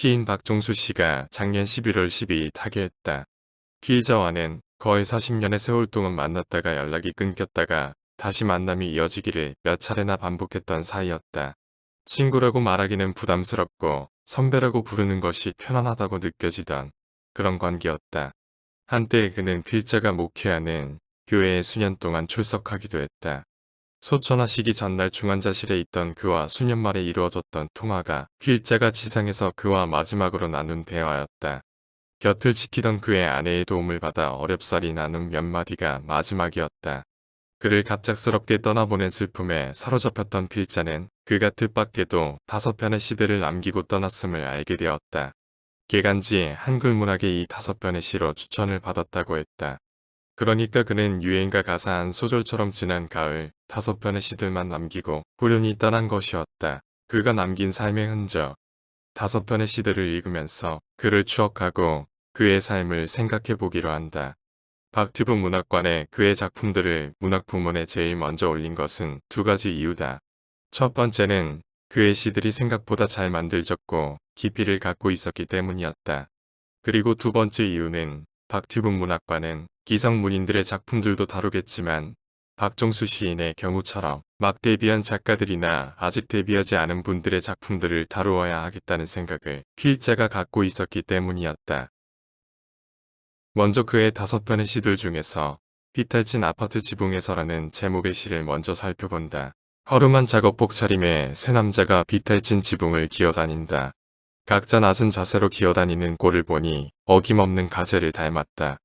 시인 박종수 씨가 작년 11월 12일 타계했다. 피의자와는 거의 40년의 세월 동안 만났다가 연락이 끊겼다가 다시 만남이 이어지기를 몇 차례나 반복했던 사이였다. 친구라고 말하기는 부담스럽고 선배라고 부르는 것이 편안하다고 느껴지던 그런 관계였다. 한때 그는 필자가 목회하는 교회에 수년 동안 출석하기도 했다. 소천하시기 전날 중환자실에 있던 그와 수년 만에 이루어졌던 통화가 필자가 지상에서 그와 마지막으로 나눈 대화였다. 곁을 지키던 그의 아내의 도움을 받아 어렵사리 나눈 몇 마디가 마지막이었다. 그를 갑작스럽게 떠나보낸 슬픔에 사로잡혔던 필자는 그가 뜻밖에도 5편의 시들을 남기고 떠났음을 알게 되었다. 개간지 한글문학의 이 5편의 시로 추천을 받았다고 했다. 그러니까 그는 유행가 가사한 소절처럼 지난 가을 5편의 시들만 남기고 후련히 떠난 것이었다. 그가 남긴 삶의 흔적 5편의 시들을 읽으면서 그를 추억하고 그의 삶을 생각해보기로 한다. 박튜브 문학관에 그의 작품들을 문학부문에 제일 먼저 올린 것은 2가지 이유다. 첫 번째는 그의 시들이 생각보다 잘 만들어졌고 깊이를 갖고 있었기 때문이었다. 그리고 두 번째 이유는 박튜브 문학관은 기성문인들의 작품들도 다루겠지만 박종수 시인의 경우처럼 막 데뷔한 작가들이나 아직 데뷔하지 않은 분들의 작품들을 다루어야 하겠다는 생각을 필자가 갖고 있었기 때문이었다. 먼저 그의 5편의 시들 중에서 비탈진 아파트 지붕에서라는 제목의 시를 먼저 살펴본다. 허름한 작업복 차림의 세 남자가 비탈진 지붕을 기어다닌다. 각자 낮은 자세로 기어다니는 꼴을 보니 어김없는 가재를 닮았다.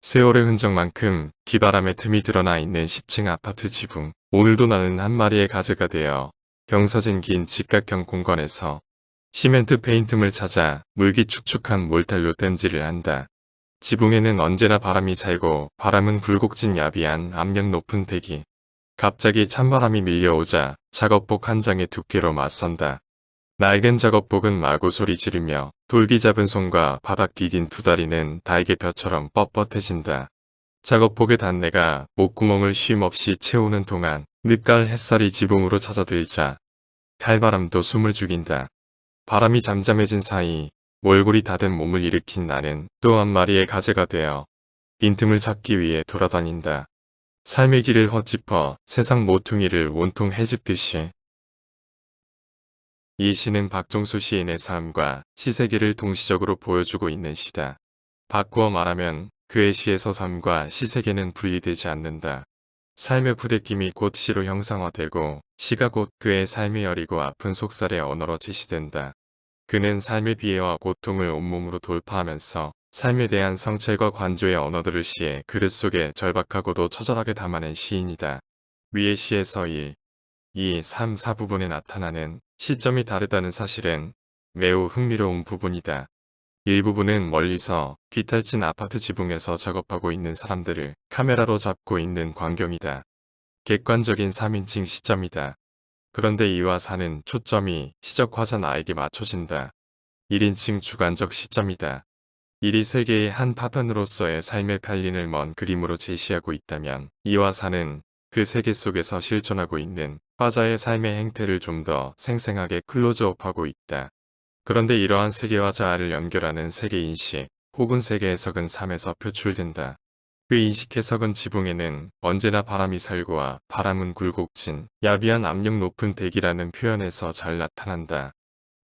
세월의 흔적만큼 기바람의 틈이 드러나 있는 10층 아파트 지붕. 오늘도 나는 한 마리의 가재가 되어 경사진 긴 직각형 공간에서 시멘트 페인트물 찾아 물기 축축한 몰탈로 땜질을 한다. 지붕에는 언제나 바람이 살고 바람은 굴곡진 야비한 압력 높은 대기. 갑자기 찬바람이 밀려오자 작업복 한 장의 두께로 맞선다. 낡은 작업복은 마구 소리 지르며 돌기 잡은 손과 바닥 디딘 두 다리는 달개뼈처럼 뻣뻣해진다. 작업복의 단내가 목구멍을 쉼없이 채우는 동안 늦가을 햇살이 지붕으로 찾아들자 칼바람도 숨을 죽인다. 바람이 잠잠해진 사이 몰골이 닫은 몸을 일으킨 나는 또 한 마리의 가재가 되어 빈틈을 찾기 위해 돌아다닌다. 삶의 길을 헛짚어 세상 모퉁이를 온통 헤집듯이. 이 시는 박종수 시인의 삶과 시세계를 동시적으로 보여주고 있는 시다. 바꾸어 말하면 그의 시에서 삶과 시세계는 분리되지 않는다. 삶의 부대낌이 곧 시로 형상화되고 시가 곧 그의 삶의 여리고 아픈 속살의 언어로 제시된다. 그는 삶의 비애와 고통을 온몸으로 돌파하면서 삶에 대한 성찰과 관조의 언어들을 시의 그릇 속에 절박하고도 처절하게 담아낸 시인이다. 위의 시에서 1, 2, 3, 4부분에 나타나는 시점이 다르다는 사실은 매우 흥미로운 부분이다. 일부분은 멀리서 비탈진 아파트 지붕에서 작업하고 있는 사람들을 카메라로 잡고 있는 광경이다. 객관적인 3인칭 시점이다. 그런데 이와 사는 초점이 시적 화자 나에게 맞춰진다. 1인칭 주관적 시점이다. 일이 세계의 한 파편으로서의 삶의 편린을 먼 그림으로 제시하고 있다면 이와 사는 그 세계 속에서 실존하고 있는 화자의 삶의 행태를 좀 더 생생하게 클로즈업하고 있다. 그런데 이러한 세계와 자아를 연결하는 세계인식 혹은 세계 해석은 3에서 표출된다. 그 인식 해석은 지붕에는 언제나 바람이 살고와 바람은 굴곡진 야비한 압력 높은 대기라는 표현에서 잘 나타난다.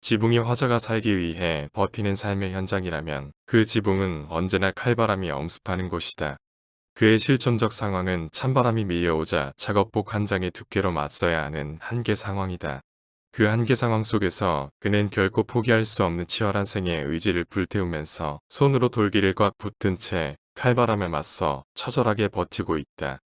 지붕이 화자가 살기 위해 버티는 삶의 현장이라면 그 지붕은 언제나 칼바람이 엄습하는 곳이다. 그의 실존적 상황은 찬바람이 밀려오자 작업복 한 장의 두께로 맞서야 하는 한계 상황이다. 그 한계 상황 속에서 그는 결코 포기할 수 없는 치열한 생의 의지를 불태우면서 손으로 돌기를 꽉 붙든 채 칼바람에 맞서 처절하게 버티고 있다.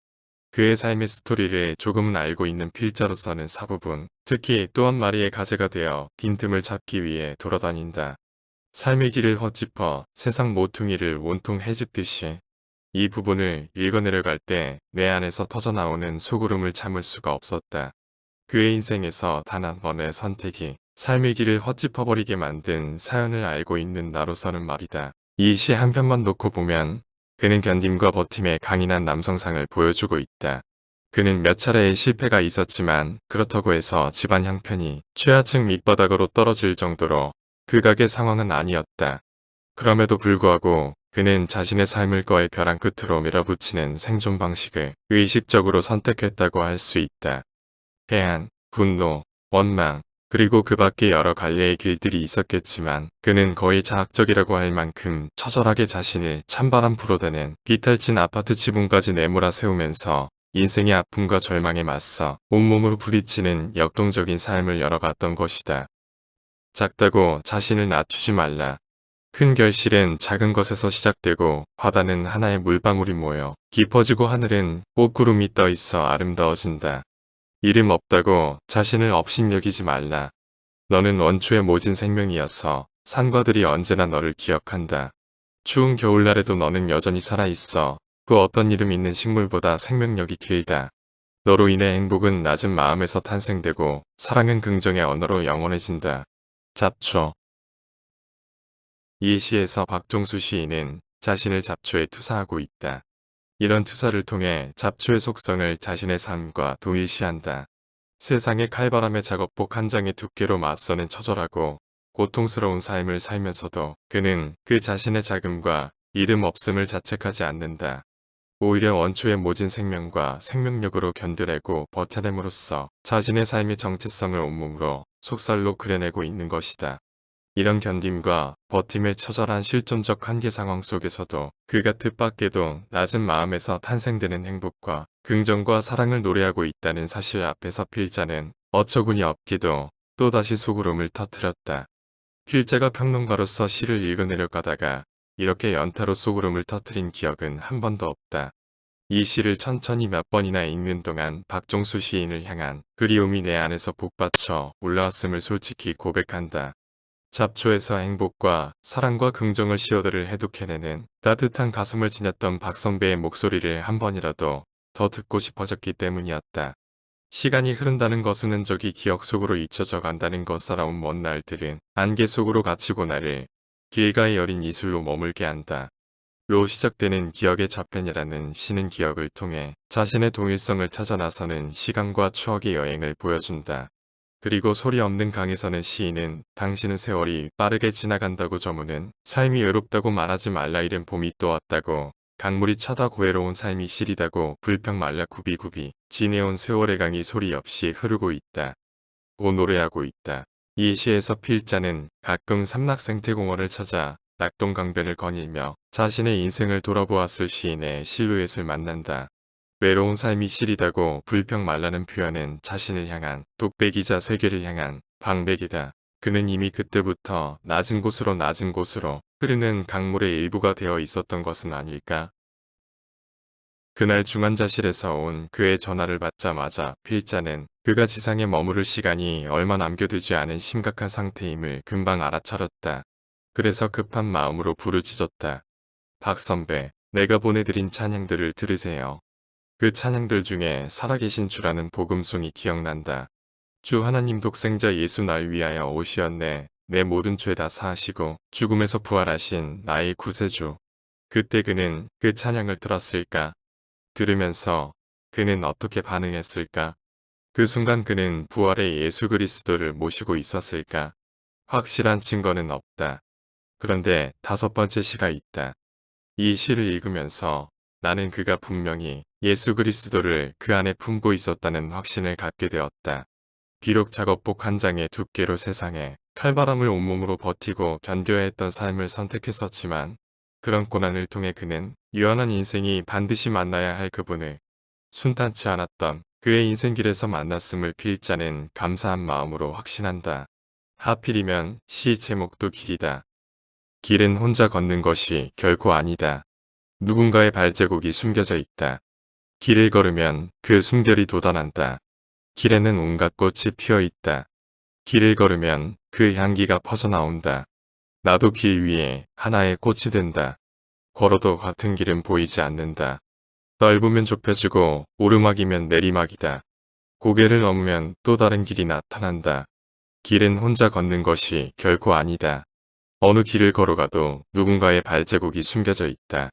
그의 삶의 스토리를 조금은 알고 있는 필자로서는 4부분, 특히 또 한 마리의 가재가 되어 빈틈을 찾기 위해 돌아다닌다. 삶의 길을 헛짚어 세상 모퉁이를 온통 헤집듯이. 이 부분을 읽어내려갈 때 내 안에서 터져나오는 소구름을 참을 수가 없었다. 그의 인생에서 단 한 번의 선택이 삶의 길을 헛짚어버리게 만든 사연을 알고 있는 나로서는 말이다. 이 시 한 편만 놓고 보면 그는 견딤과 버팀의 강인한 남성상을 보여주고 있다. 그는 몇 차례의 실패가 있었지만 그렇다고 해서 집안 형편이 최하층 밑바닥으로 떨어질 정도로 극악의 상황은 아니었다. 그럼에도 불구하고 그는 자신의 삶을 거의 벼랑 끝으로 밀어붙이는 생존 방식을 의식적으로 선택했다고 할 수 있다. 해안, 분노, 원망, 그리고 그 밖에 여러 갈래의 길들이 있었겠지만 그는 거의 자학적이라고 할 만큼 처절하게 자신을 찬바람 불어대는 비탈진 아파트 지붕까지 내몰아 세우면서 인생의 아픔과 절망에 맞서 온몸으로 부딪히는 역동적인 삶을 열어갔던 것이다. 작다고 자신을 낮추지 말라. 큰 결실은 작은 것에서 시작되고 바다는 하나의 물방울이 모여 깊어지고 하늘은 꽃구름이 떠 있어 아름다워진다. 이름 없다고 자신을 업신여기지 말라. 너는 원초의 모진 생명이어서 산과들이 언제나 너를 기억한다. 추운 겨울날에도 너는 여전히 살아있어. 그 어떤 이름 있는 식물보다 생명력이 길다. 너로 인해 행복은 낮은 마음에서 탄생되고 사랑은 긍정의 언어로 영원해진다. 잡초. 이 시에서 박종수 시인은 자신을 잡초에 투사하고 있다. 이런 투사를 통해 잡초의 속성을 자신의 삶과 동일시한다. 세상의 칼바람의 작업복 한 장의 두께로 맞서는 처절하고 고통스러운 삶을 살면서도 그는 그 자신의 작음과 이름 없음을 자책하지 않는다. 오히려 원초의 모진 생명과 생명력으로 견뎌내고 버텨냄으로써 자신의 삶의 정체성을 온몸으로 속살로 그려내고 있는 것이다. 이런 견딤과 버팀의 처절한 실존적 한계 상황 속에서도 그가 뜻밖에도 낮은 마음에서 탄생되는 행복과 긍정과 사랑을 노래하고 있다는 사실 앞에서 필자는 어처구니 없게도 또다시 소구름을 터뜨렸다. 필자가 평론가로서 시를 읽어내려가다가 이렇게 연타로 소구름을 터뜨린 기억은 한 번도 없다. 이 시를 천천히 몇 번이나 읽는 동안 박종수 시인을 향한 그리움이 내 안에서 북받쳐 올라왔음을 솔직히 고백한다. 잡초에서 행복과 사랑과 긍정을 시어들을 해독해내는 따뜻한 가슴을 지녔던 박선배의 목소리를 한 번이라도 더 듣고 싶어졌기 때문이었다. 시간이 흐른다는 것은 적이 기억 속으로 잊혀져 간다는 것. 살아온 먼 날들은 안개 속으로 갇히고 나를 길가의 여린 이슬로 머물게 한다. 로 시작되는 기억의 저편이라는 시는 기억을 통해 자신의 동일성을 찾아 나서는 시간과 추억의 여행을 보여준다. 그리고 소리 없는 강에서는 시인은 당신은 세월이 빠르게 지나간다고 저무는 삶이 외롭다고 말하지 말라. 이른 봄이 또 왔다고 강물이 차다 고해로운 삶이 시리다고 불평 말라. 굽이굽이 지내온 세월의 강이 소리 없이 흐르고 있다. 고 노래하고 있다. 이 시에서 필자는 가끔 삼락생태공원을 찾아 낙동강변을 거닐며 자신의 인생을 돌아보았을 시인의 실루엣을 만난다. 외로운 삶이 시리다고 불평 말라는 표현은 자신을 향한 독백이자 세계를 향한 방백이다. 그는 이미 그때부터 낮은 곳으로 흐르는 강물의 일부가 되어 있었던 것은 아닐까? 그날 중환자실에서 온 그의 전화를 받자마자 필자는 그가 지상에 머무를 시간이 얼마 남겨두지 않은 심각한 상태임을 금방 알아차렸다. 그래서 급한 마음으로 부르짖었다. 박 선배, 내가 보내드린 찬양들을 들으세요. 그 찬양들 중에 살아계신 주라는 복음송이 기억난다. 주 하나님 독생자 예수 날 위하여 오시었네. 내 모든 죄 다 사하시고 죽음에서 부활하신 나의 구세주. 그때 그는 그 찬양을 들었을까? 들으면서 그는 어떻게 반응했을까? 그 순간 그는 부활의 예수 그리스도를 모시고 있었을까? 확실한 증거는 없다. 그런데 다섯 번째 시가 있다. 이 시를 읽으면서 나는 그가 분명히 예수 그리스도를 그 안에 품고 있었다는 확신을 갖게 되었다. 비록 작업복 한 장의 두께로 세상에 칼바람을 온몸으로 버티고 견뎌야 했던 삶을 선택했었지만 그런 고난을 통해 그는 유한한 인생이 반드시 만나야 할 그분을 순탄치 않았던 그의 인생길에서 만났음을 필자는 감사한 마음으로 확신한다. 하필이면 시 제목도 길이다. 길은 혼자 걷는 것이 결코 아니다. 누군가의 발자국이 숨겨져 있다. 길을 걸으면 그 숨결이 돋아난다. 길에는 온갖 꽃이 피어 있다. 길을 걸으면 그 향기가 퍼져나온다. 나도 길 위에 하나의 꽃이 된다. 걸어도 같은 길은 보이지 않는다. 넓으면 좁혀지고 오르막이면 내리막이다. 고개를 넘으면 또 다른 길이 나타난다. 길은 혼자 걷는 것이 결코 아니다. 어느 길을 걸어가도 누군가의 발자국이 숨겨져 있다.